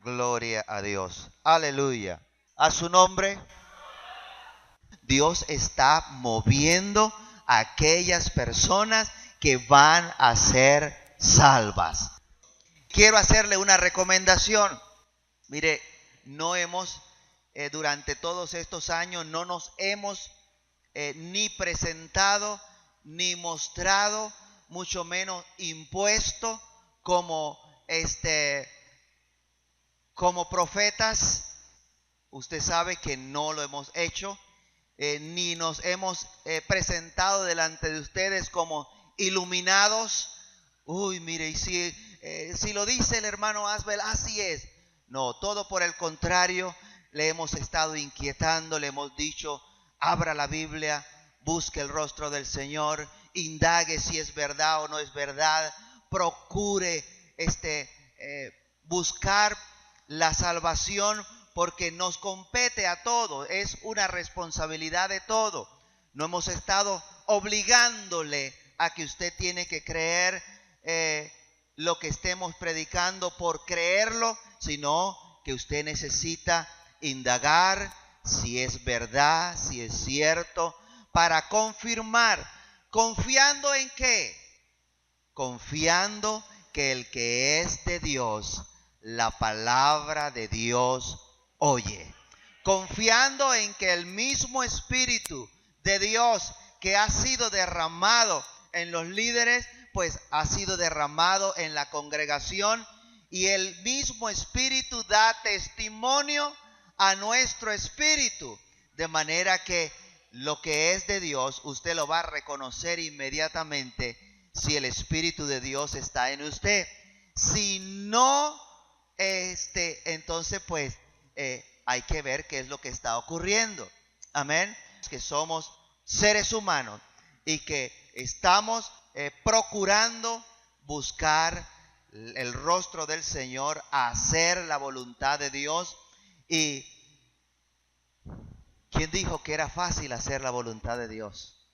Gloria a Dios. Aleluya. A su nombre. Dios está moviendo a aquellas personas que van a ser salvas. Quiero hacerle una recomendación. Mire, durante todos estos años no nos hemos ni presentado, ni mostrado, mucho menos impuesto como profetas. Usted sabe que no lo hemos hecho, ni nos hemos presentado delante de ustedes como iluminados. Uy, mire, y si lo dice el hermano Asbel, así es. No, todo por el contrario, le hemos estado inquietando, le hemos dicho, abra la Biblia, busque el rostro del Señor, indague si es verdad o no es verdad, procure buscar la salvación, porque nos compete a todos, es una responsabilidad de todo. No hemos estado obligándole a que usted tiene que creer lo que estemos predicando por creerlo, sino que usted necesita indagar si es verdad, si es cierto, para confirmar. ¿Confiando en qué? Confiando que el que es de Dios, la palabra de Dios oye. Confiando en que el mismo Espíritu de Dios que ha sido derramado en los líderes, pues ha sido derramado en la congregación, y el mismo Espíritu da testimonio a nuestro espíritu, de manera que lo que es de Dios, usted lo va a reconocer inmediatamente si el Espíritu de Dios está en usted. Si no, entonces pues hay que ver qué es lo que está ocurriendo. Amén. Que somos seres humanos y que estamos procurando buscar el rostro del Señor, hacer la voluntad de Dios. ¿Y quién dijo que era fácil hacer la voluntad de Dios?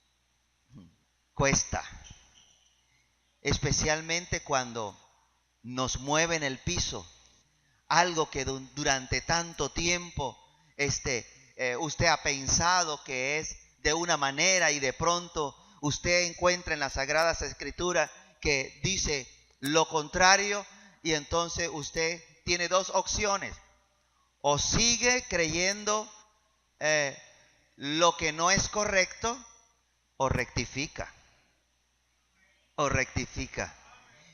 Cuesta, especialmente cuando nos mueve en el piso algo que durante tanto tiempo usted ha pensado que es de una manera, y de pronto usted encuentra en las Sagradas Escrituras que dice lo contrario, y entonces usted tiene dos opciones: o sigue creyendo lo que no es correcto, o rectifica.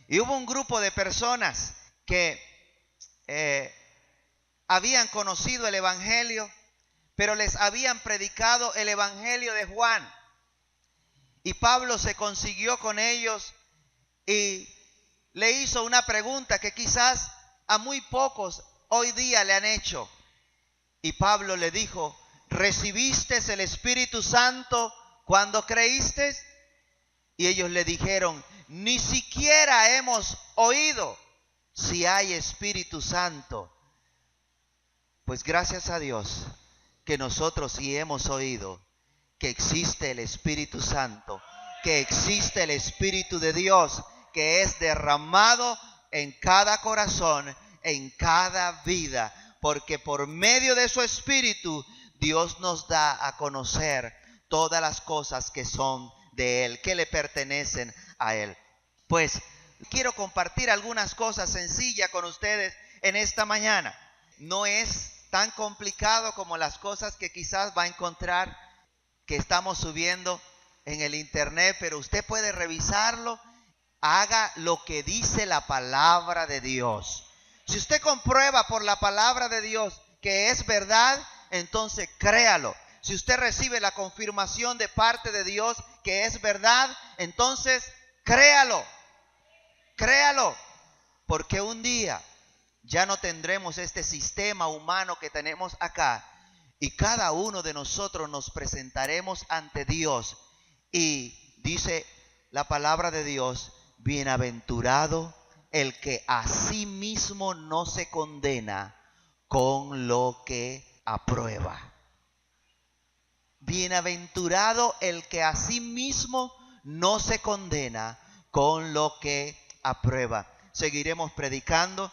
Y hubo un grupo de personas que habían conocido el Evangelio, pero les habían predicado el Evangelio de Juan. Y Pablo se consiguió con ellos y le hizo una pregunta que quizás a muy pocos hoy día le han hecho. Y Pablo le dijo: ¿recibiste el Espíritu Santo cuando creíste? Y ellos le dijeron: ni siquiera hemos oído si hay Espíritu Santo. Pues gracias a Dios que nosotros sí hemos oído que existe el Espíritu Santo, que existe el Espíritu de Dios, que es derramado en cada corazón, en cada vida, porque por medio de su Espíritu Dios nos da a conocer todas las cosas que son de Él, que le pertenecen a Él. Pues quiero compartir algunas cosas sencillas con ustedes en esta mañana. No es tan complicado como las cosas que quizás va a encontrar que estamos subiendo en el internet, pero usted puede revisarlo. Haga lo que dice la palabra de Dios. Si usted comprueba por la palabra de Dios que es verdad, entonces créalo. Si usted recibe la confirmación de parte de Dios que es verdad, entonces créalo. Créalo, porque un día ya no tendremos este sistema humano que tenemos acá, y cada uno de nosotros nos presentaremos ante Dios. Y dice la palabra de Dios: bienaventurado el que a sí mismo no se condena con lo que aprueba. Bienaventurado el que a sí mismo no se condena con lo que aprueba. Seguiremos predicando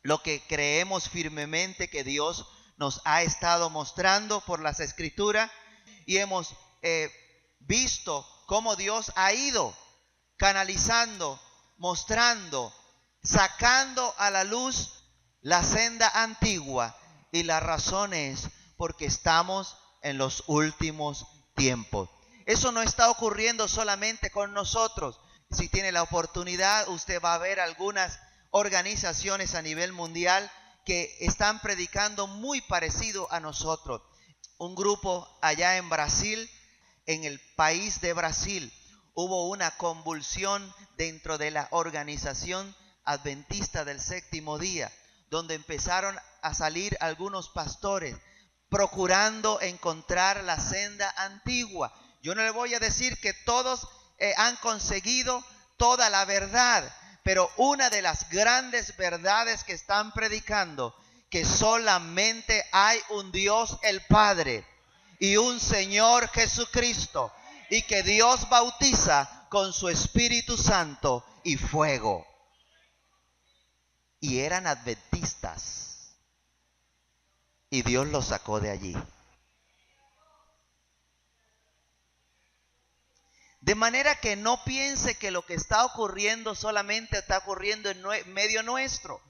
lo que creemos firmemente que Dios nos ha estado mostrando por las Escrituras, y hemos visto cómo Dios ha ido canalizando, mostrando, sacando a la luz la senda antigua, y la razón es porque estamos en los últimos tiempos. Eso no está ocurriendo solamente con nosotros. Si tiene la oportunidad, usted va a ver algunas organizaciones a nivel mundial que están predicando muy parecido a nosotros. Un grupo allá en Brasil, en el país de Brasil, hubo una convulsión dentro de la organización adventista del séptimo día, donde empezaron a salir algunos pastores procurando encontrar la senda antigua. Yo no le voy a decir que todos han conseguido toda la verdad, pero una de las grandes verdades que están predicando, que solamente hay un Dios el Padre y un Señor Jesucristo, y que Dios bautiza con su Espíritu Santo y fuego. Y eran adventistas, y Dios los sacó de allí. De manera que no piense que lo que está ocurriendo solamente está ocurriendo en medio nuestro.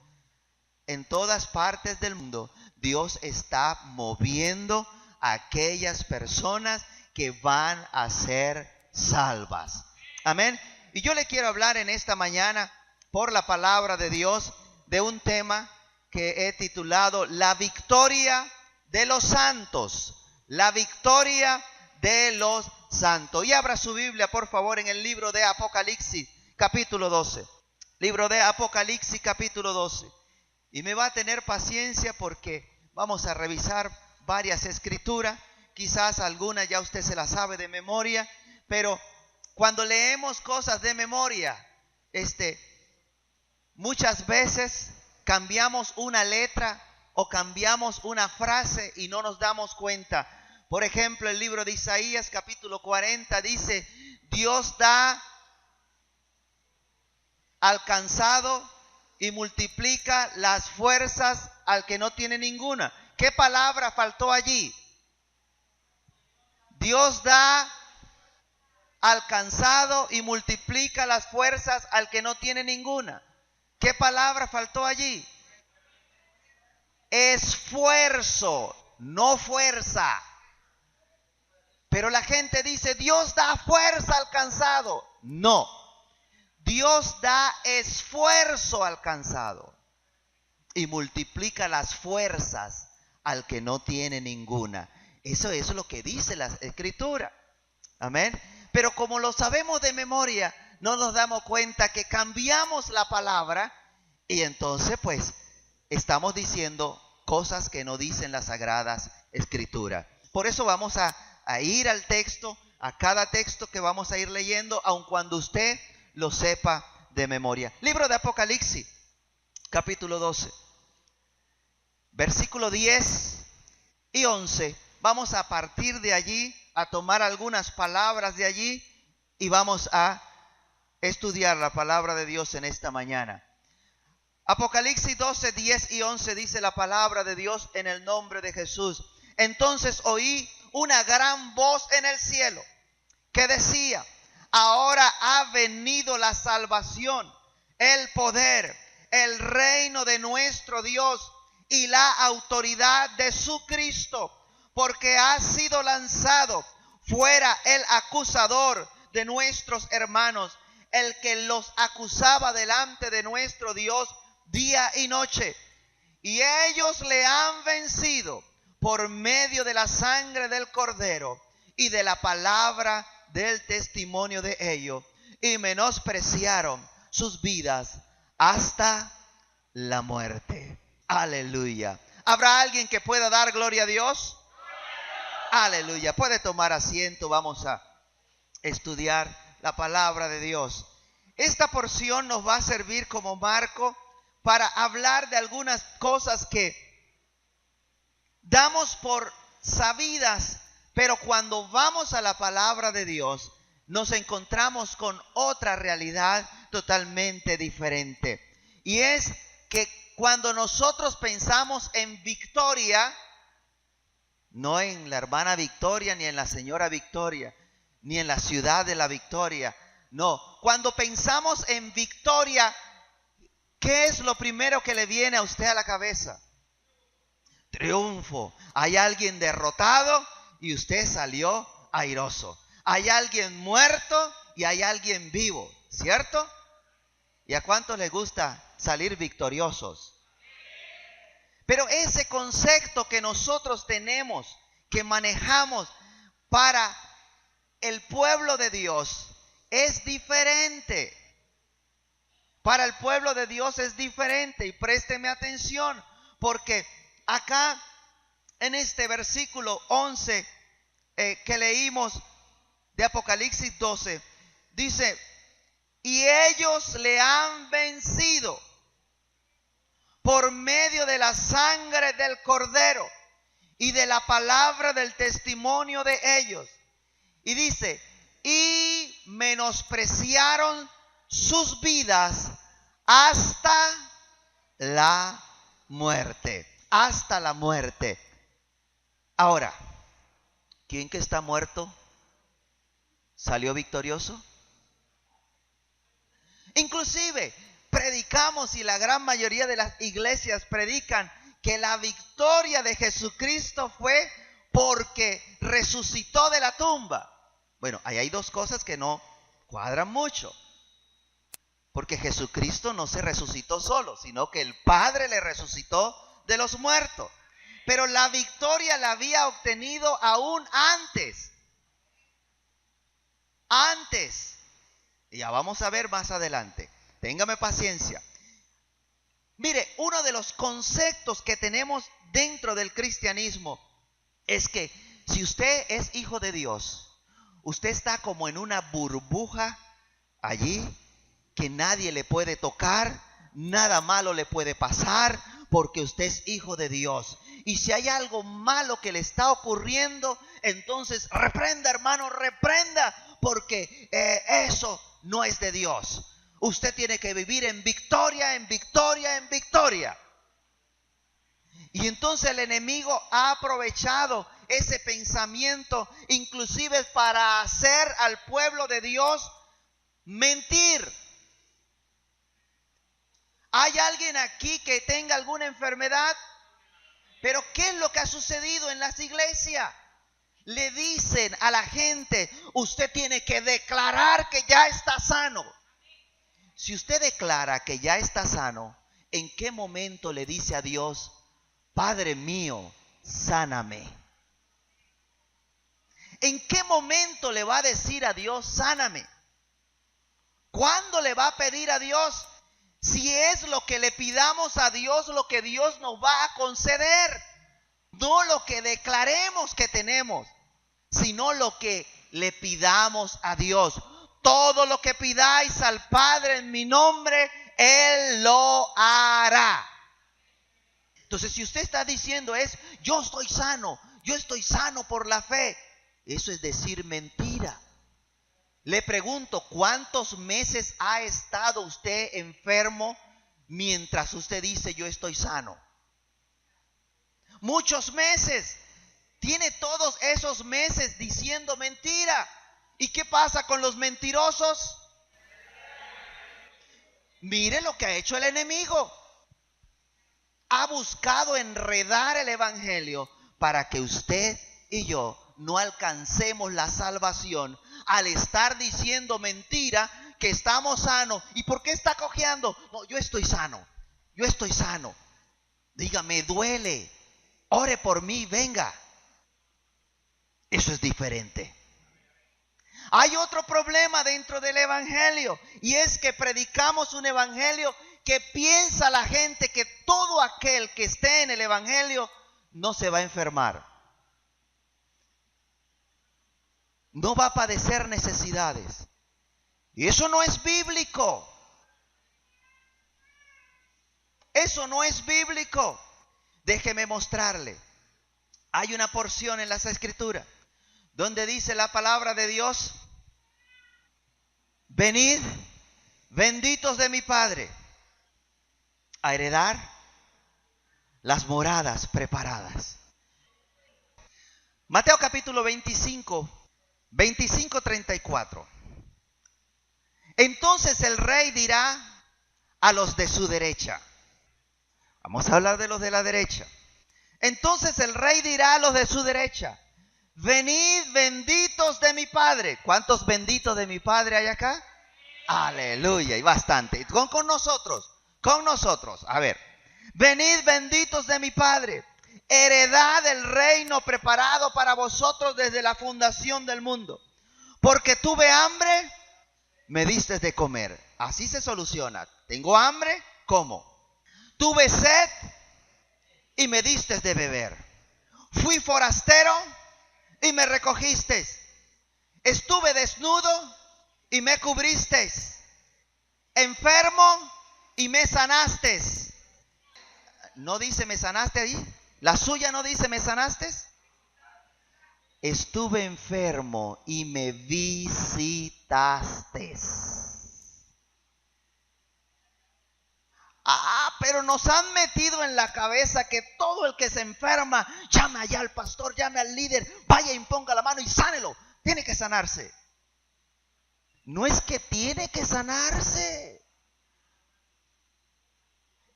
En todas partes del mundo, Dios está moviendo a aquellas personas que van a ser salvas. Amén. Y yo le quiero hablar en esta mañana, por la palabra de Dios, de un tema que he titulado La victoria de los santos. La victoria de los santos. Y abra su Biblia, por favor, en el libro de Apocalipsis, capítulo 12. Libro de Apocalipsis, capítulo 12. Y me va a tener paciencia porque vamos a revisar varias escrituras. Quizás algunas ya usted se las sabe de memoria, pero cuando leemos cosas de memoria, muchas veces cambiamos una letra o cambiamos una frase y no nos damos cuenta. Por ejemplo, el libro de Isaías, capítulo 40, dice: Dios da al cansado y multiplica las fuerzas al que no tiene ninguna. ¿Qué palabra faltó allí? Dios da al cansado y multiplica las fuerzas al que no tiene ninguna. ¿Qué palabra faltó allí? Esfuerzo, no fuerza. Pero la gente dice: Dios da fuerza al cansado. No, Dios da esfuerzo al cansado y multiplica las fuerzas al que no tiene ninguna. Eso es lo que dice la Escritura. Amén. Pero como lo sabemos de memoria, no nos damos cuenta que cambiamos la palabra y entonces pues estamos diciendo cosas que no dicen las Sagradas Escrituras. Por eso vamos a ir al texto, a cada texto que vamos a ir leyendo, aun cuando usted lo sepa de memoria. Libro de Apocalipsis, capítulo 12, versículo 10 y 11. Vamos a partir de allí, a tomar algunas palabras de allí y vamos a estudiar la palabra de Dios en esta mañana. Apocalipsis 12, 10 y 11 dice la palabra de Dios en el nombre de Jesús. Entonces oí una gran voz en el cielo que decía: ahora ha venido la salvación, el poder, el reino de nuestro Dios y la autoridad de su Cristo, porque ha sido lanzado fuera el acusador de nuestros hermanos, el que los acusaba delante de nuestro Dios día y noche. Y ellos le han vencido por medio de la sangre del Cordero y de la palabra del testimonio de ellos, y menospreciaron sus vidas hasta la muerte. Aleluya. ¿Habrá alguien que pueda dar gloria a Dios? Aleluya. Puede tomar asiento. Vamos a estudiar la palabra de Dios. Esta porción nos va a servir como marco para hablar de algunas cosas que damos por sabidas, pero cuando vamos a la palabra de Dios nos encontramos con otra realidad totalmente diferente. Y es que cuando nosotros pensamos en victoria, no en la hermana Victoria, ni en la señora Victoria, ni en la ciudad de la Victoria. No, cuando pensamos en victoria, ¿qué es lo primero que le viene a usted a la cabeza? Triunfo. Hay alguien derrotado y usted salió airoso. Hay alguien muerto y hay alguien vivo, ¿cierto? ¿Y a cuántos les gusta salir victoriosos? Pero ese concepto que nosotros tenemos, que manejamos para el pueblo de Dios, es diferente. Para el pueblo de Dios es diferente. Y présteme atención, porque acá en este versículo 11 que leímos de Apocalipsis 12, dice: y ellos le han vencido por medio de la sangre del Cordero y de la palabra del testimonio de ellos. Y dice: y menospreciaron sus vidas hasta la muerte. Hasta la muerte. Ahora, ¿quién que está muerto salió victorioso? Inclusive predicamos, y la gran mayoría de las iglesias predican, que la victoria de Jesucristo fue porque resucitó de la tumba. Bueno, ahí hay dos cosas que no cuadran mucho. Porque Jesucristo no se resucitó solo, sino que el Padre le resucitó de los muertos. Pero la victoria la había obtenido aún antes. Antes. Y ya vamos a ver más adelante. Téngame paciencia. Mire, uno de los conceptos que tenemos dentro del cristianismo es que si usted es hijo de Dios, usted está como en una burbuja allí que nadie le puede tocar, nada malo le puede pasar, porque usted es hijo de Dios. Y si hay algo malo que le está ocurriendo, entonces reprenda, hermano, reprenda, porque eso no es de Dios. Usted tiene que vivir en victoria, en victoria, en victoria. Y entonces el enemigo ha aprovechado ese pensamiento, inclusive para hacer al pueblo de Dios mentir. ¿Hay alguien aquí que tenga alguna enfermedad? Pero ¿qué es lo que ha sucedido en las iglesias? Le dicen a la gente: usted tiene que declarar que ya está sano. Si usted declara que ya está sano, ¿en qué momento le dice a Dios: Padre mío, sáname? ¿En qué momento le va a decir a Dios: sáname? ¿Cuándo le va a pedir a Dios? Si es lo que le pidamos a Dios, lo que Dios nos va a conceder. No lo que declaremos que tenemos, sino lo que le pidamos a Dios. Todo lo que pidáis al Padre en mi nombre, Él lo hará. Entonces, si usted está diciendo yo estoy sano por la fe, eso es decir mentira. Le pregunto, ¿cuántos meses ha estado usted enfermo mientras usted dice yo estoy sano? Muchos meses. Tiene todos esos meses diciendo mentira. ¿Y qué pasa con los mentirosos? Mire lo que ha hecho el enemigo. Ha buscado enredar el evangelio para que usted y yo no alcancemos la salvación al estar diciendo mentira que estamos sanos. ¿Y por qué está cojeando? No, yo estoy sano. Yo estoy sano. Dígame, duele. Ore por mí, venga. Eso es diferente. Hay otro problema dentro del evangelio, y es que predicamos un evangelio que piensa la gente que todo aquel que esté en el evangelio no se va a enfermar, no va a padecer necesidades. Y eso no es bíblico. Eso no es bíblico. Déjeme mostrarle. Hay una porción en las Escrituras donde dice la palabra de Dios: venid, benditos de mi Padre, a heredar las moradas preparadas. Mateo capítulo 25, 34. Entonces el rey dirá a los de su derecha. Vamos a hablar de los de la derecha. Entonces el rey dirá a los de su derecha: venid benditos de mi Padre. ¿Cuántos benditos de mi Padre hay acá? Aleluya, y bastante. Con nosotros. A ver. Venid benditos de mi Padre, heredad del reino preparado para vosotros desde la fundación del mundo. Porque tuve hambre, me diste de comer. Así se soluciona. Tengo hambre, ¿cómo? Tuve sed y me diste de beber. Fui forastero y me recogiste. Estuve desnudo y me cubriste. Enfermo y me sanaste. ¿No dice me sanaste ahí? ¿La suya no dice me sanaste? Estuve enfermo y me visitaste. Pero nos han metido en la cabeza que todo el que se enferma, llame allá al pastor, llame al líder, vaya, imponga la mano y sánelo. Tiene que sanarse. No es que tiene que sanarse.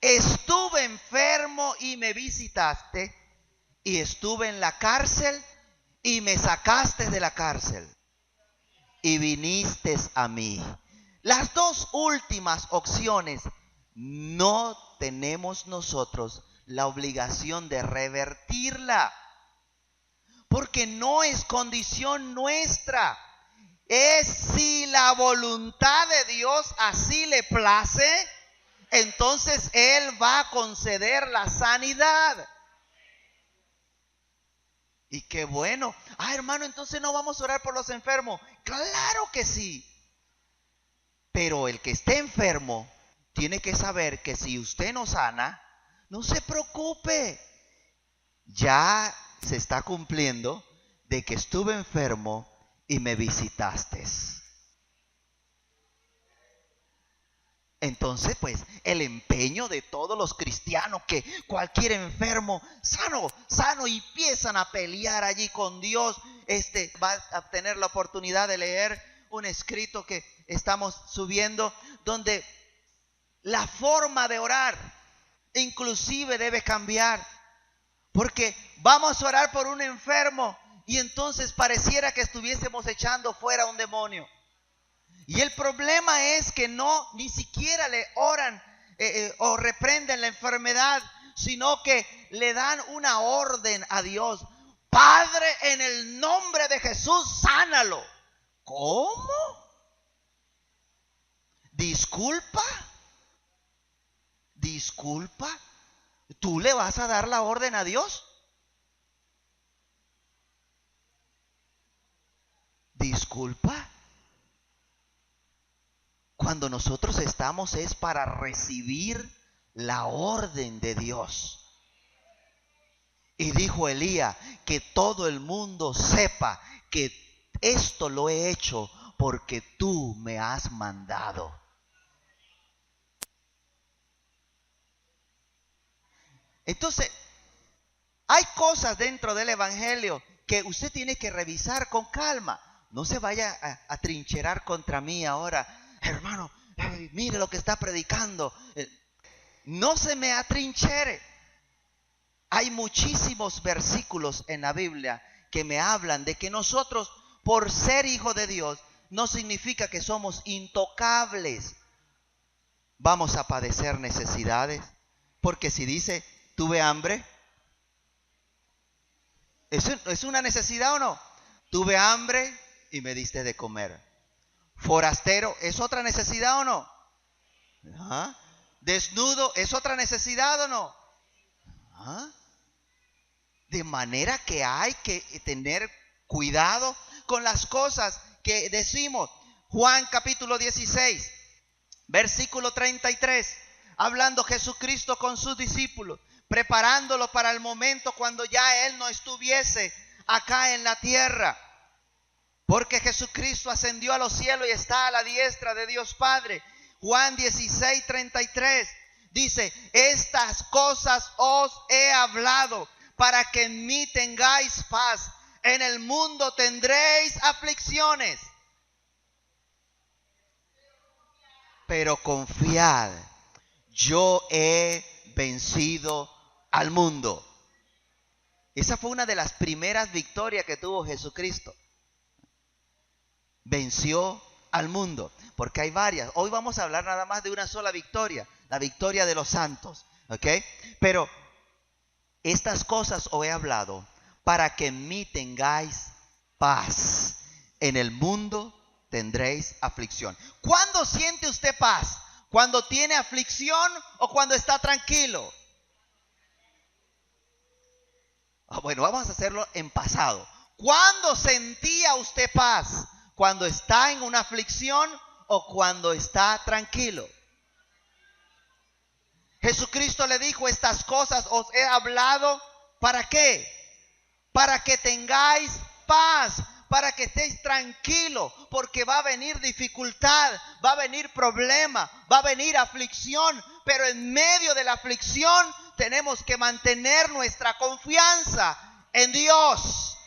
Estuve enfermo y me visitaste, y estuve en la cárcel y me sacaste de la cárcel y viniste a mí. Las dos últimas opciones no tenemos nosotros la obligación de revertirla, porque no es condición nuestra. Es si la voluntad de Dios así le place, entonces Él va a conceder la sanidad. Y qué bueno. Hermano, entonces no vamos a orar por los enfermos. Claro que sí. Pero el que esté enfermo tiene que saber que si usted no sana, no se preocupe. Ya se está cumpliendo de que estuve enfermo y me visitaste. Entonces, pues, el empeño de todos los cristianos, que cualquier enfermo, sano, y empiezan a pelear allí con Dios, va a tener la oportunidad de leer un escrito que estamos subiendo, donde la forma de orar inclusive debe cambiar, porque vamos a orar por un enfermo y entonces pareciera que estuviésemos echando fuera un demonio. Y el problema es que ni siquiera le oran o reprenden la enfermedad, sino que le dan una orden a Dios. Padre, en el nombre de Jesús, sánalo. ¿Cómo? Disculpa. ¿Tú le vas a dar la orden a Dios? Disculpa. Cuando nosotros estamos es para recibir la orden de Dios. Y dijo Elías, que todo el mundo sepa que esto lo he hecho porque tú me has mandado. Entonces, hay cosas dentro del evangelio que usted tiene que revisar con calma. No se vaya a trincherar contra mí ahora. Hermano, mire lo que está predicando. No se me atrinchere. Hay muchísimos versículos en la Biblia que me hablan de que nosotros, por ser hijos de Dios, no significa que somos intocables. Vamos a padecer necesidades. Porque si dice, tuve hambre, ¿es una necesidad o no? Tuve hambre y me diste de comer. Forastero, ¿es otra necesidad o no? ¿Ah? Desnudo, ¿es otra necesidad o no? ¿Ah? De manera que hay que tener cuidado con las cosas que decimos. Juan capítulo 16, versículo 33, hablando Jesucristo con sus discípulos, preparándolo para el momento cuando ya Él no estuviese acá en la tierra. Porque Jesucristo ascendió a los cielos y está a la diestra de Dios Padre. Juan 16, 33. Dice, estas cosas os he hablado para que en mí tengáis paz. En el mundo tendréis aflicciones. Pero confiad, yo he vencido al mundo. Esa fue una de las primeras victorias que tuvo Jesucristo. Venció al mundo, porque hay varias. Hoy vamos a hablar nada más de una sola victoria, la victoria de los santos, ¿ok? Pero estas cosas os he hablado para que en mí tengáis paz. En el mundo tendréis aflicción. ¿Cuándo siente usted paz? ¿Cuando tiene aflicción o cuando está tranquilo? Bueno, vamos a hacerlo en pasado. ¿Cuándo sentía usted paz? ¿Cuando está en una aflicción o cuando está tranquilo? Jesucristo le dijo, estas cosas os he hablado, ¿para qué? Para que tengáis paz, para que estéis tranquilos, porque va a venir dificultad, va a venir problema, va a venir aflicción, pero en medio de la aflicción tenemos que mantener nuestra confianza en Dios.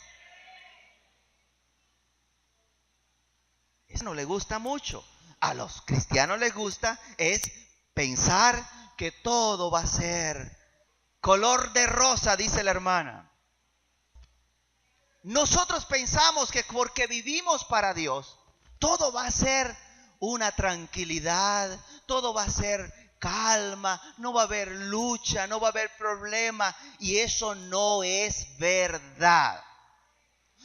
Eso no le gusta mucho. A los cristianos les gusta es pensar que todo va a ser color de rosa, dice la hermana. Nosotros pensamos que porque vivimos para Dios, todo va a ser una tranquilidad, todo va a ser calma, no va a haber lucha, no va a haber problema, y eso no es verdad.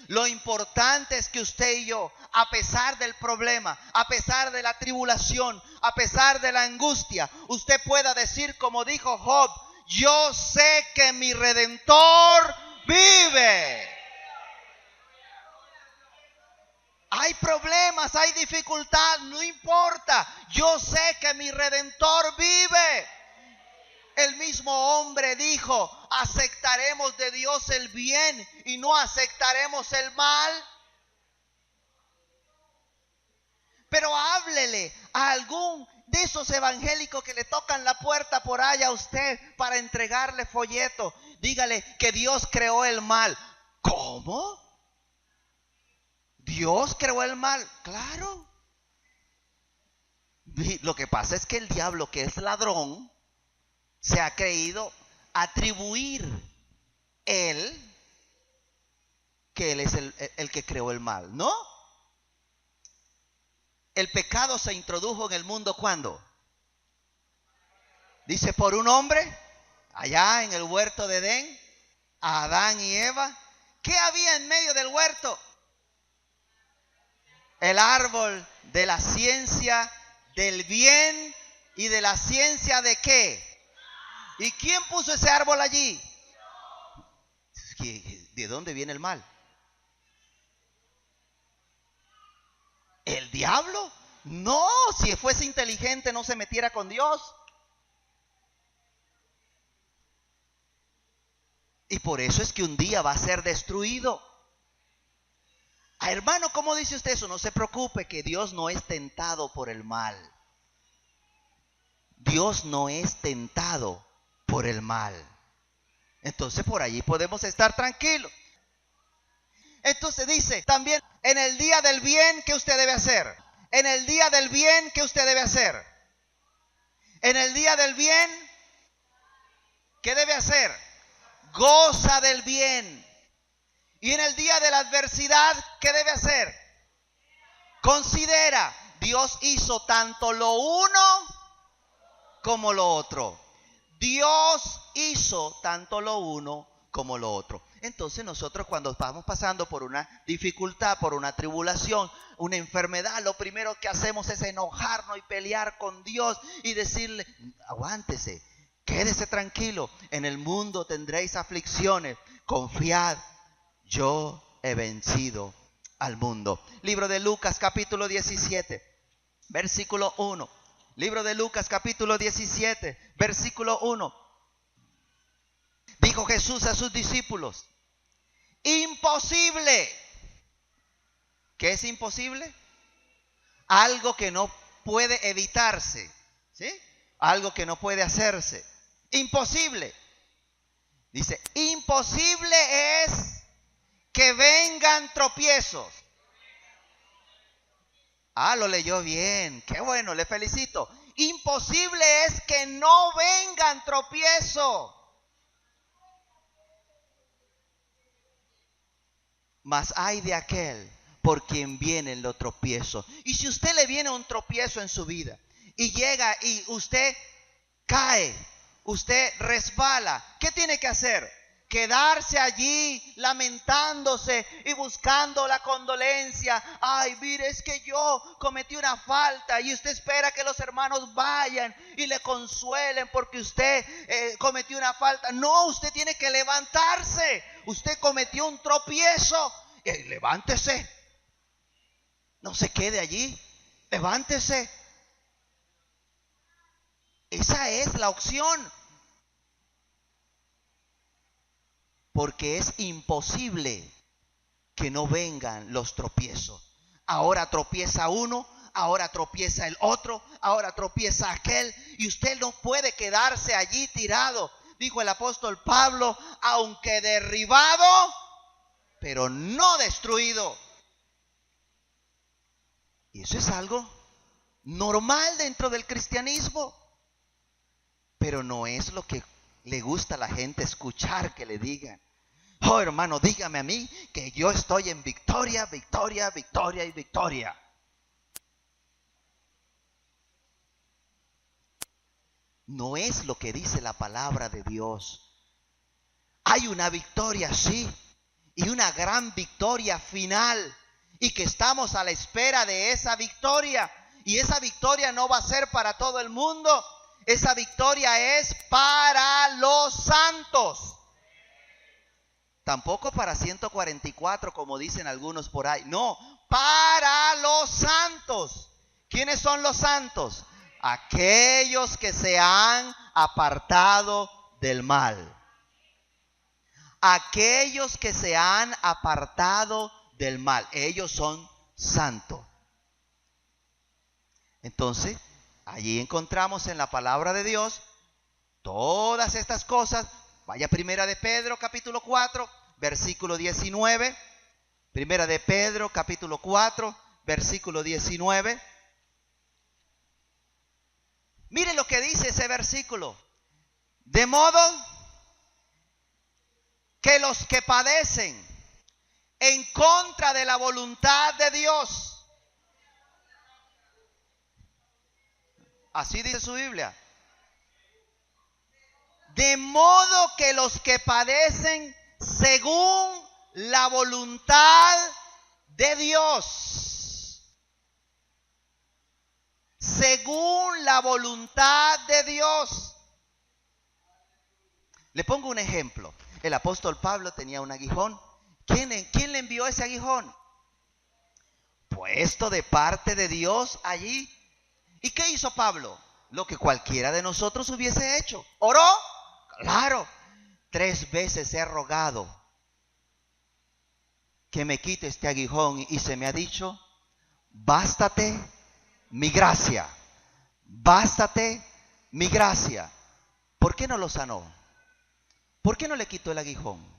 Lo importante es que usted y yo, a pesar del problema, a pesar de la tribulación, a pesar de la angustia, usted pueda decir como dijo Job, yo sé que mi Redentor vive. Hay problemas, hay dificultad, no importa. Yo sé que mi Redentor vive. El mismo hombre dijo, ¿aceptaremos de Dios el bien y no aceptaremos el mal? Pero háblele a algún de esos evangélicos que le tocan la puerta por allá a usted para entregarle folleto. Dígale que Dios creó el mal. ¿Cómo? ¿Dios creó el mal? Claro. Lo que pasa es que el diablo, que es ladrón, se ha creído atribuir él, que él es el que creó el mal. ¿No? El pecado se introdujo en el mundo ¿cuándo? Dice, por un hombre, allá en el huerto de Edén, a Adán y Eva. ¿Qué había en medio del huerto? El árbol de la ciencia del bien y de la ciencia de ¿qué? ¿Y quién puso ese árbol allí? ¿De dónde viene el mal? ¿El diablo? No, si fuese inteligente no se metiera con Dios. Y por eso es que un día va a ser destruido. Hermano, ¿cómo dice usted eso? No se preocupe, que Dios no es tentado por el mal. Dios no es tentado por el mal. Entonces por allí podemos estar tranquilos. Entonces dice también, en el día del bien, ¿qué usted debe hacer? En el día del bien, ¿qué usted debe hacer? En el día del bien, ¿qué debe hacer? Goza del bien. Y en el día de la adversidad, ¿qué debe hacer? Considera, Dios hizo tanto lo uno como lo otro. Dios hizo tanto lo uno como lo otro. Entonces nosotros cuando estamos pasando por una dificultad, por una tribulación, una enfermedad, lo primero que hacemos es enojarnos y pelear con Dios y decirle, aguántese, quédese tranquilo, en el mundo tendréis aflicciones, confiad, yo he vencido al mundo. Libro de Lucas capítulo 17, versículo 1. Libro de Lucas capítulo 17, versículo 1. Dijo Jesús a sus discípulos, imposible. ¿Qué es imposible? Algo que no puede evitarse, ¿sí? algo que no puede hacerse. Imposible. Dice, imposible es que vengan tropiezos. Lo leyó bien. Qué bueno, le felicito. Imposible es que no vengan tropiezos. Mas hay de aquel por quien vienen los tropiezos. Y si usted le viene un tropiezo en su vida y llega y usted cae, usted resbala, ¿qué tiene que hacer? Quedarse allí lamentándose y buscando la condolencia. Ay, mire, es que yo cometí una falta, y usted espera que los hermanos vayan y le consuelen porque usted cometió una falta. No, usted tiene que levantarse. Usted cometió un tropiezo, levántese. No se quede allí, levántese. Esa es la opción. Porque es imposible que no vengan los tropiezos. Ahora tropieza uno, ahora tropieza el otro, ahora tropieza aquel, y usted no puede quedarse allí tirado. Dijo el apóstol Pablo, aunque derribado, pero no destruido. Y eso es algo normal dentro del cristianismo, pero no es lo que le gusta a la gente escuchar que le digan. Oh, hermano, dígame a mí que yo estoy en victoria, victoria, victoria y victoria. No es lo que dice la palabra de Dios. Hay una victoria, sí, y una gran victoria final, y que estamos a la espera de esa victoria. Y esa victoria no va a ser para todo el mundo. Esa victoria es para los santos. Tampoco para 144 como dicen algunos por ahí. No, para los santos. ¿Quiénes son los santos? Aquellos que se han apartado del mal. Aquellos que se han apartado del mal. Ellos son santos. Entonces, allí encontramos en la palabra de Dios todas estas cosas. Vaya Primera de Pedro, capítulo 4, versículo 19. Primera de Pedro, capítulo 4, versículo 19. Mire lo que dice ese versículo. De modo que los que padecen en contra de la voluntad de Dios. Así dice su Biblia. De modo que los que padecen según la voluntad de Dios. Según la voluntad de Dios. Le pongo un ejemplo. El apóstol Pablo tenía un aguijón. ¿Quién le envió ese aguijón? Puesto de parte de Dios allí. ¿Y qué hizo Pablo? Lo que cualquiera de nosotros hubiese hecho. ¿Oró? Claro. 3 veces he rogado que me quite este aguijón y se me ha dicho, bástate mi gracia. Bástate mi gracia. ¿Por qué no lo sanó? ¿Por qué no le quitó el aguijón?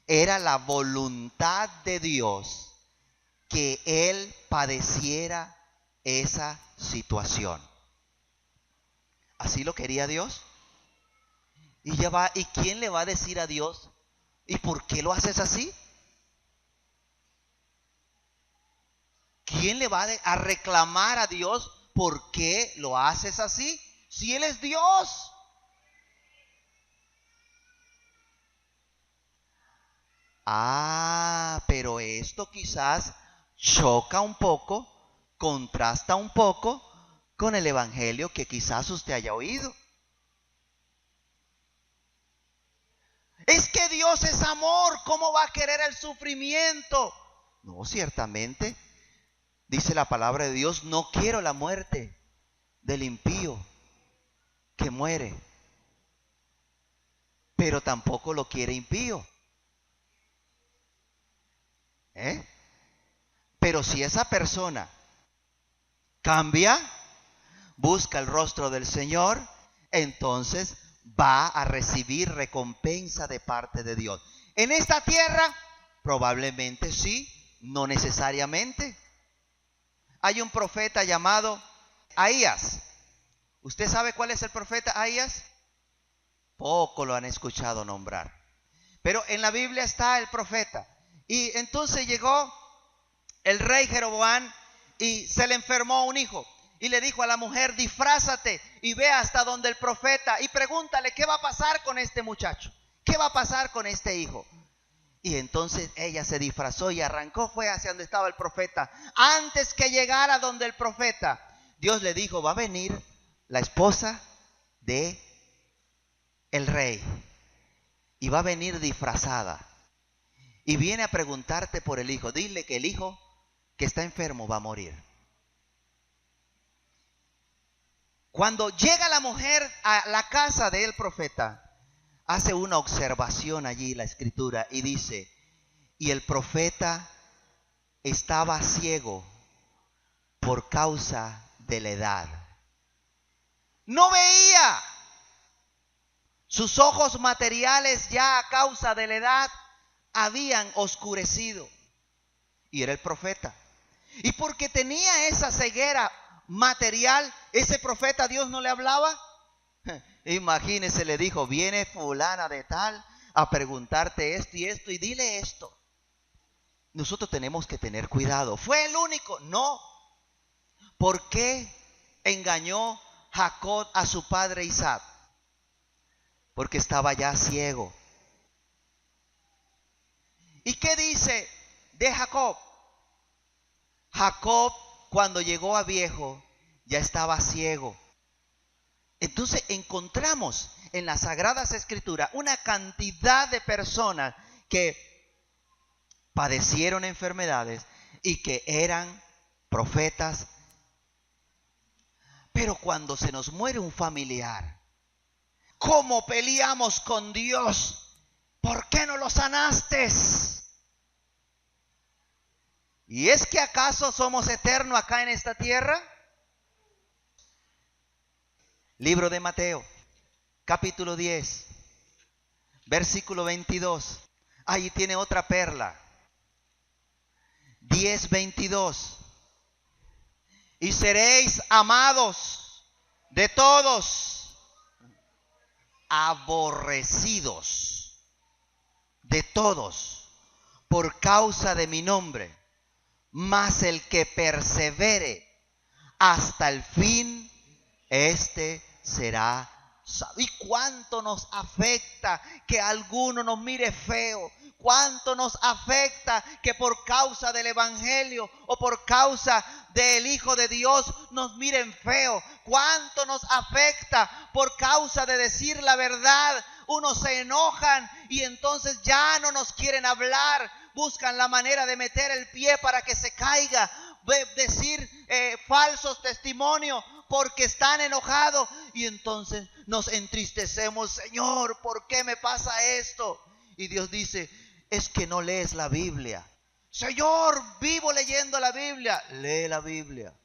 Era la voluntad de Dios que él padeciera esa situación. ¿Así lo quería Dios? ¿Y quién le va a decir a Dios? ¿Y por qué lo haces así? ¿Quién le va a reclamar a Dios por qué lo haces así? Si Él es Dios. Pero esto quizás choca un poco, contrasta un poco con el evangelio que quizás usted haya oído. Es que Dios es amor, ¿cómo va a querer el sufrimiento? No, ciertamente, dice la palabra de Dios, no quiero la muerte del impío que muere, pero tampoco lo quiere impío. Pero si esa persona cambia, busca el rostro del Señor entonces va a recibir recompensa de parte de Dios. En esta tierra, probablemente sí, no necesariamente. Hay un profeta llamado Ahías. ¿Usted sabe cuál es el profeta Ahías? Poco lo han escuchado nombrar. Pero en la Biblia está el profeta. Y entonces llegó el rey Jeroboam y se le enfermó un hijo. Y le dijo a la mujer: disfrázate y ve hasta donde el profeta y pregúntale qué va a pasar con este muchacho, qué va a pasar con este hijo. Y entonces ella se disfrazó y arrancó, fue hacia donde estaba el profeta. Antes que llegara donde el profeta, Dios le dijo: va a venir la esposa de el rey y va a venir disfrazada y viene a preguntarte por el hijo. Dile que el hijo que está enfermo va a morir. Cuando llega la mujer a la casa del profeta, hace una observación allí la escritura y dice: y el profeta estaba ciego por causa de la edad. No veía. Sus ojos materiales ya a causa de la edad habían oscurecido. Y era el profeta. Y porque tenía esa ceguera material, ese profeta, Dios no le hablaba. Imagínese, le dijo: viene fulana de tal a preguntarte esto y dile esto. Nosotros tenemos que tener cuidado. ¿Fue el único? No. ¿Por qué engañó Jacob a su padre Isaac? Porque estaba ya ciego. ¿Y qué dice de Jacob? Jacob, cuando llegó a viejo, ya estaba ciego. Entonces encontramos en las Sagradas Escrituras una cantidad de personas que padecieron enfermedades y que eran profetas. Pero cuando se nos muere un familiar, ¿cómo peleamos con Dios? ¿Por qué no lo sanaste? ¿Y es que acaso somos eternos acá en esta tierra? Libro de Mateo, capítulo 10, versículo 22. Ahí tiene otra perla. 10:22. Y seréis amados de todos, aborrecidos de todos, por causa de mi nombre. Mas el que persevere hasta el fin, este será salvo. ¿Y cuánto nos afecta que alguno nos mire feo? ¿Cuánto nos afecta que por causa del evangelio o por causa del Hijo de Dios nos miren feo? ¿Cuánto nos afecta por causa de decir la verdad? Unos se enojan y entonces ya no nos quieren hablar. Buscan la manera de meter el pie para que se caiga, decir falsos testimonios porque están enojados. Y entonces nos entristecemos: Señor, ¿por qué me pasa esto? Y Dios dice: es que no lees la Biblia. Señor, vivo leyendo la Biblia. Lee la Biblia.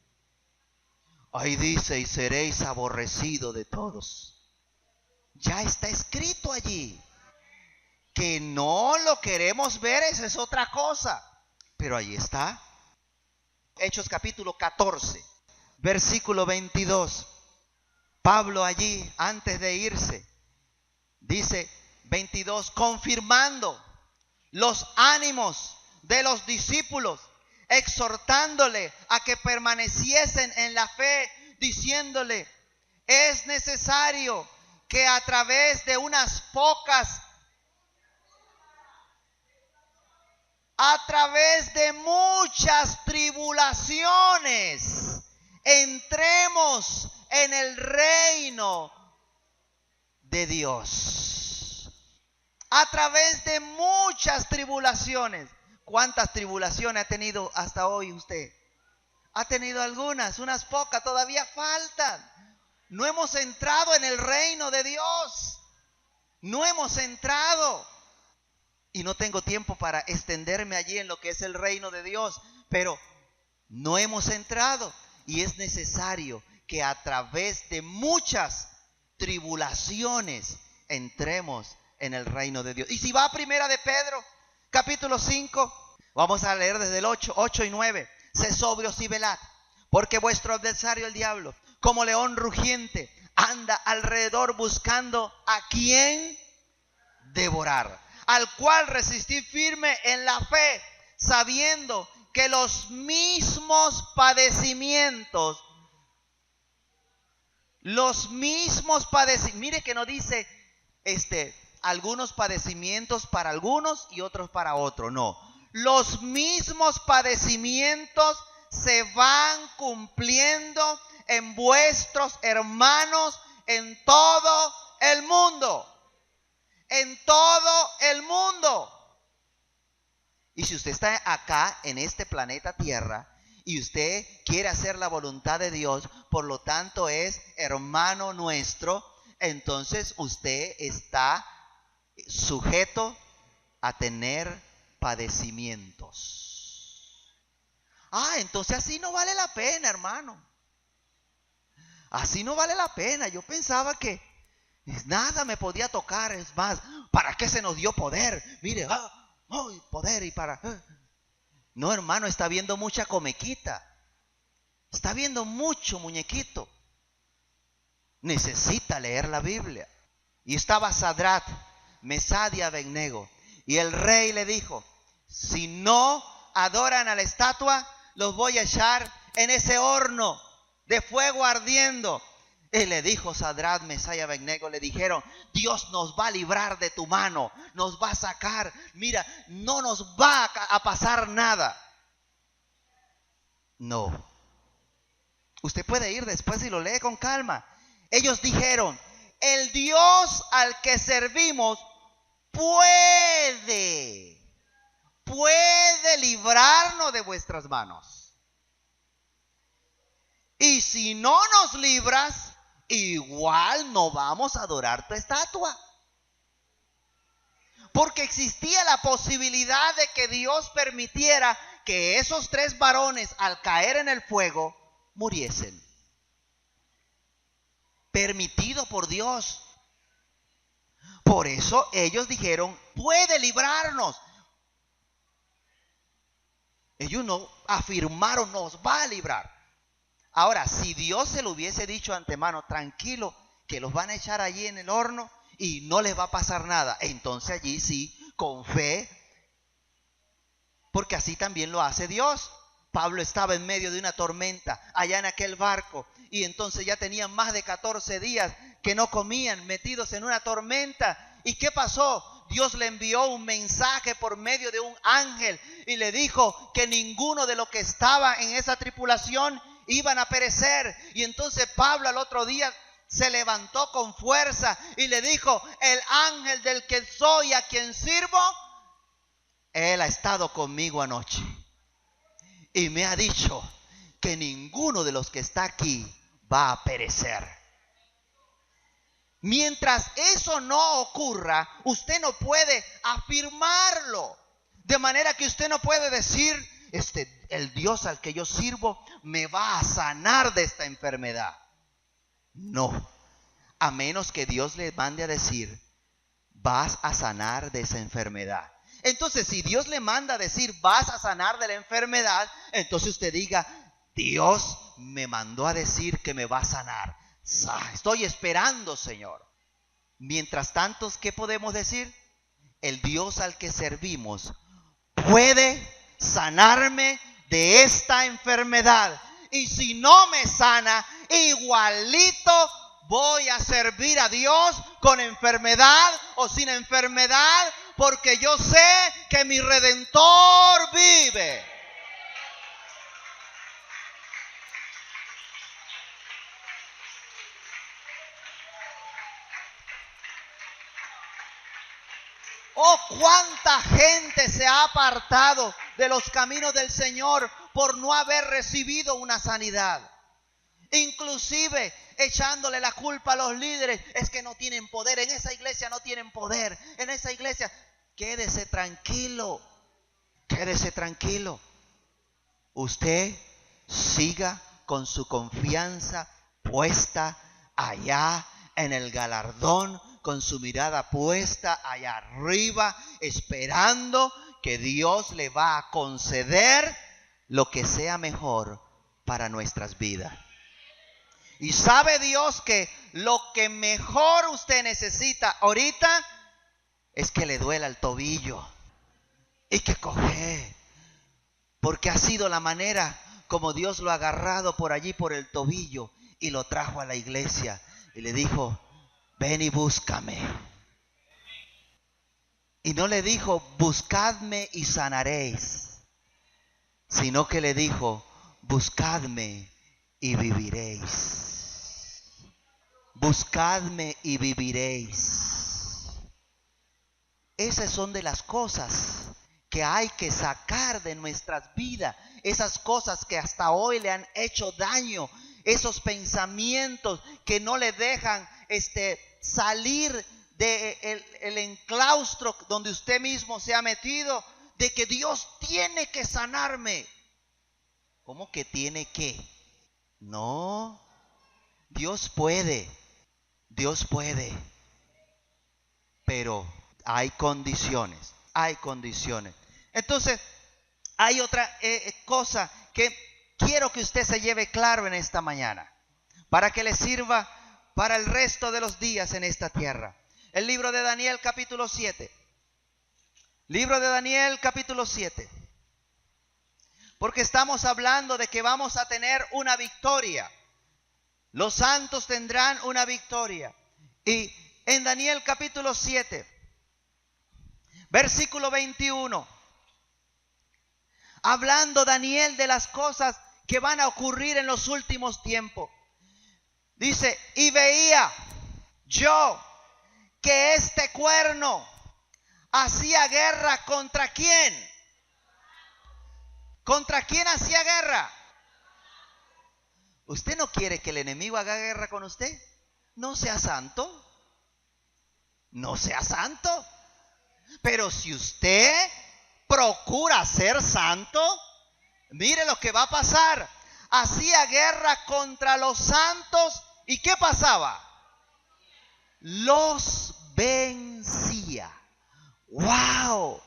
Ahí dice: y seréis aborrecidos de todos. Ya está escrito allí. Que no lo queremos ver, esa es otra cosa. Pero ahí está. Hechos capítulo 14, versículo 22. Pablo allí, antes de irse, dice 22, confirmando los ánimos de los discípulos, exhortándole a que permaneciesen en la fe, diciéndole: es necesario que a través de unas pocas, a través de muchas tribulaciones, entremos en el reino de Dios. A través de muchas tribulaciones. ¿Cuántas tribulaciones ha tenido hasta hoy usted? Ha tenido algunas, unas pocas, todavía faltan. No hemos entrado en el reino de Dios. No hemos entrado. Y no tengo tiempo para extenderme allí en lo que es el reino de Dios. Pero no hemos entrado. Y es necesario que a través de muchas tribulaciones, entremos en el reino de Dios. Y si va a Primera de Pedro, capítulo 5, vamos a leer desde el 8 y 9. Sed sobrios y velad, porque vuestro adversario el diablo, como león rugiente, anda alrededor buscando a quien devorar, al cual resistid firme en la fe, sabiendo que los mismos padecimientos, mire que no dice algunos padecimientos para algunos y otros para otros, no. Los mismos padecimientos se van cumpliendo en vuestros hermanos en todo el mundo. En todo el mundo. Y si usted está acá en este planeta Tierra y usted quiere hacer la voluntad de Dios, por lo tanto es hermano nuestro, entonces usted está sujeto a tener padecimientos. Entonces así no vale la pena, hermano. Así no vale la pena. Yo pensaba que nada me podía tocar. Es más, ¿para qué se nos dio poder? Mire, poder y para... No, hermano, está viendo mucha comequita. Está viendo mucho muñequito. Necesita leer la Biblia. Y estaba Sadrach, Mesach y Abednego. Y el rey le dijo, si no adoran a la estatua, los voy a echar en ese horno de fuego ardiendo. Y le dijo Sadrach, Mesach y Abednego, le dijeron, Dios nos va a librar de tu mano, nos va a sacar, mira, no nos va a pasar nada. No. Usted puede ir después y lo lee con calma. Ellos dijeron, el Dios al que servimos puede librarnos de vuestras manos. Y si no nos libras, igual no vamos a adorar tu estatua. Porque existía la posibilidad de que Dios permitiera que esos 3 varones, al caer en el fuego, muriesen. Permitido por Dios. Por eso ellos dijeron, puede librarnos. Ellos no afirmaron, nos va a librar. Ahora, si Dios se lo hubiese dicho antemano, tranquilo, que los van a echar allí en el horno y no les va a pasar nada, entonces allí sí, con fe, porque así también lo hace Dios. Pablo estaba en medio de una tormenta, allá en aquel barco, y entonces ya tenían más de 14 días que no comían, metidos en una tormenta. ¿Y qué pasó? Dios le envió un mensaje por medio de un ángel y le dijo que ninguno de los que estaba en esa tripulación iban a perecer. Y entonces Pablo al otro día se levantó con fuerza y le dijo, el ángel del que soy, a quien sirvo, él ha estado conmigo anoche y me ha dicho que ninguno de los que está aquí va a perecer. Mientras eso no ocurra, usted no puede afirmarlo. De manera que usted no puede decir, el Dios al que yo sirvo me va a sanar de esta enfermedad. No, a menos que Dios le mande a decir, vas a sanar de esa enfermedad. Entonces, si Dios le manda a decir, vas a sanar de la enfermedad, entonces usted diga, Dios me mandó a decir que me va a sanar. Estoy esperando, Señor. Mientras tanto, ¿qué podemos decir? El Dios al que servimos puede sanarme de esta enfermedad. Y si no me sana, igualito voy a servir a Dios con enfermedad o sin enfermedad, porque yo sé que mi Redentor vive. Oh, cuánta gente se ha apartado de los caminos del Señor por no haber recibido una sanidad. Inclusive echándole la culpa a los líderes, es que no tienen poder, en esa iglesia no tienen poder, en esa iglesia. Quédese tranquilo, quédese tranquilo. Usted siga con su confianza puesta allá en el galardón, con su mirada puesta allá arriba, esperando que Dios le va a conceder lo que sea mejor para nuestras vidas. Y sabe Dios que lo que mejor usted necesita ahorita es que le duela el tobillo y que coge, porque ha sido la manera como Dios lo ha agarrado por allí por el tobillo y lo trajo a la iglesia y le dijo: ven y búscame. Y no le dijo: buscadme y sanaréis, sino que le dijo: buscadme y viviréis. Buscadme y viviréis. Esas son de las cosas que hay que sacar de nuestras vidas. Esas cosas que hasta hoy le han hecho daño. Esos pensamientos que no le dejan salir del enclaustro donde usted mismo se ha metido. De que Dios tiene que sanarme. ¿Cómo que tiene que? No. Dios puede. Dios puede. Pero hay condiciones. Hay condiciones. Entonces, hay otra cosa que quiero que usted se lleve claro en esta mañana, para que le sirva para el resto de los días en esta tierra. El libro de Daniel capítulo 7. Libro de Daniel capítulo 7. Porque estamos hablando de que vamos a tener una victoria. Los santos tendrán una victoria. Y en Daniel capítulo 7, versículo 21, hablando Daniel de las cosas que van a ocurrir en los últimos tiempos. Dice: y veía yo que este cuerno hacía guerra ¿contra quién? ¿Contra quién hacía guerra? ¿Usted no quiere que el enemigo haga guerra con usted? No sea santo. No sea santo. Pero si usted procura ser santo, mire lo que va a pasar. Hacía guerra contra los santos. ¿Y qué pasaba? Los vencía. ¡Wow!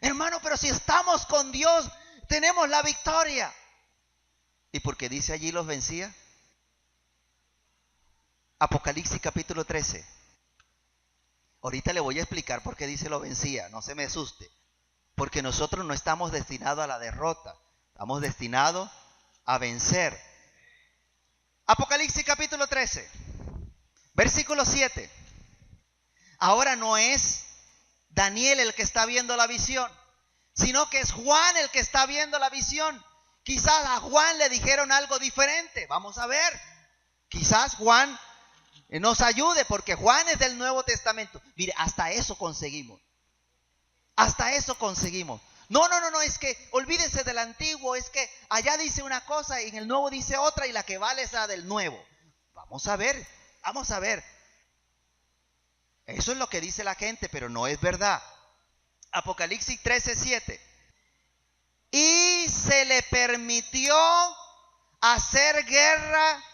Hermano, pero si estamos con Dios, tenemos la victoria. ¿Y por qué dice allí los vencía? Apocalipsis capítulo 13. Ahorita le voy a explicar por qué dice lo vencía, no se me asuste. Porque nosotros no estamos destinados a la derrota, estamos destinados a vencer. Apocalipsis capítulo 13, versículo 7. Ahora no es Daniel el que está viendo la visión, sino que es Juan el que está viendo la visión. Quizás a Juan le dijeron algo diferente. Vamos a ver. Quizás Juan nos ayude, porque Juan es del Nuevo Testamento. Mire, hasta eso conseguimos. Hasta eso conseguimos. No, es que olvídese del antiguo. Es que allá dice una cosa y en el nuevo dice otra, y la que vale es la del nuevo. Vamos a ver, vamos a ver. Eso es lo que dice la gente, pero no es verdad. Apocalipsis 13:7. Y se le permitió hacer guerra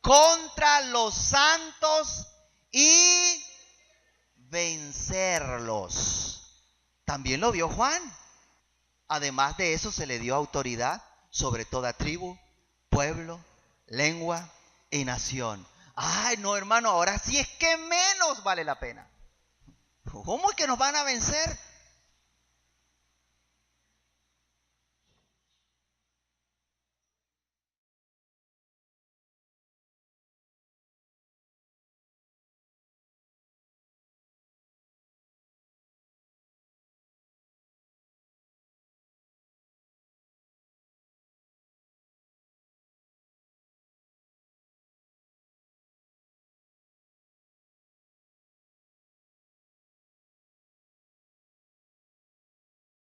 contra los santos y vencerlos. También lo vio Juan. Además de eso, se le dio autoridad sobre toda tribu, pueblo, lengua y nación. Ay, no, hermano, ahora sí es que menos vale la pena. ¿Cómo es que nos van a vencer?